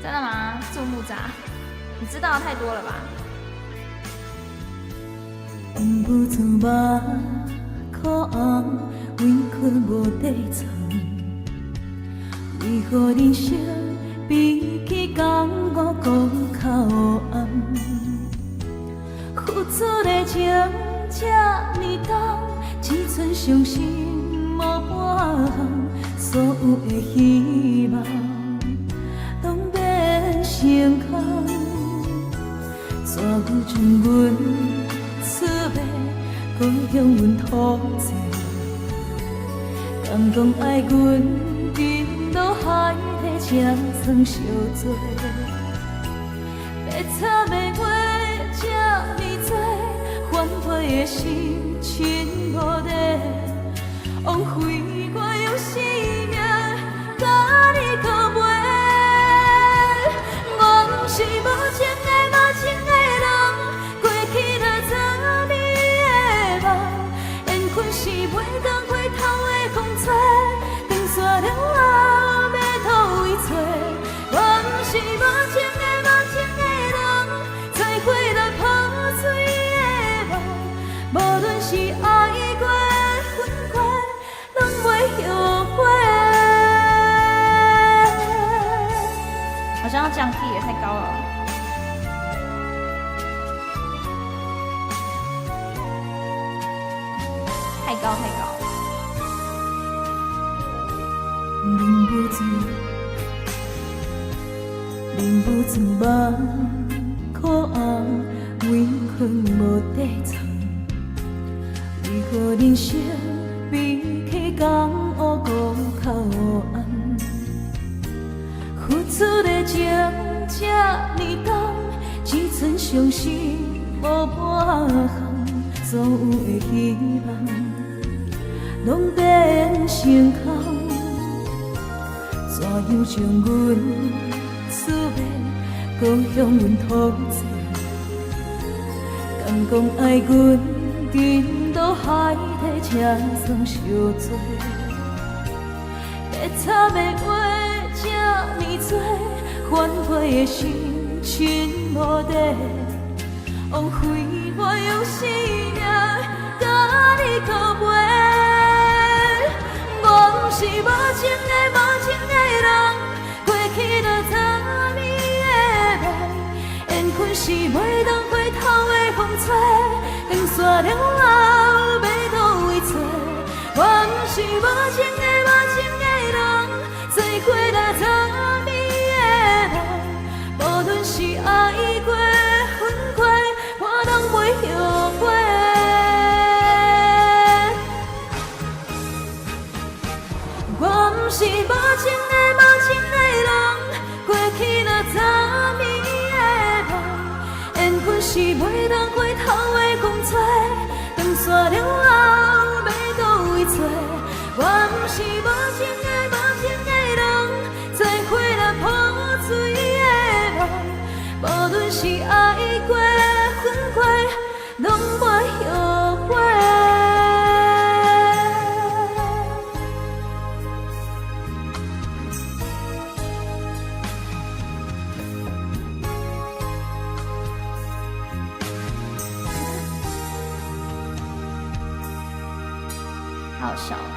真的吗？注木渣，你知道太多了吧？不做目苦红，委屈无地藏。为何人生比起江湖讲较黑暗？付出的情这呢重，只剩伤心无半项，所有的希望拢变成空。怎有将阮出卖，搁向阮吐济？敢讲爱阮沉落海底，才算相做？要惨的话这呢多，反悔的心情无地，枉费我用生命甲你告别。我不是无情的无情的人，过去若早暝的梦，缘分是袂当回头的风吹，长线了后要倒位找。我不是无情的无情的人，做过了破碎的梦，无论是爱过分过，拢袂后悔。好像要降 key 也太高了。太高。忍不住，忍不住梦苦红，委屈无地藏。为何人生比起江湖搁较黑暗？付出的情这呢重，只剩伤心无半项，所有的希望拢变成空。怎样将阮出卖，搁向阮吐济？敢讲爱阮沉落海底，才算相做？要惨的话这呢多，反悔的心情无地，枉费我用生命甲你告别。我不是无情的无情的人，过去就早暝的梦，缘分是袂当回头的风吹，长线了后要倒位找。我不是无情的无情的人，做过了早暝的梦，无论是爱过分过，我拢袂后悔。我不是无情的无情的人，过去就早暝的梦，缘分是袂当回头的风吹，长线了后要倒位找。我不是无情的无情的人，做过了破碎的梦，无论是爱过分过，拢袂后悔。好笑。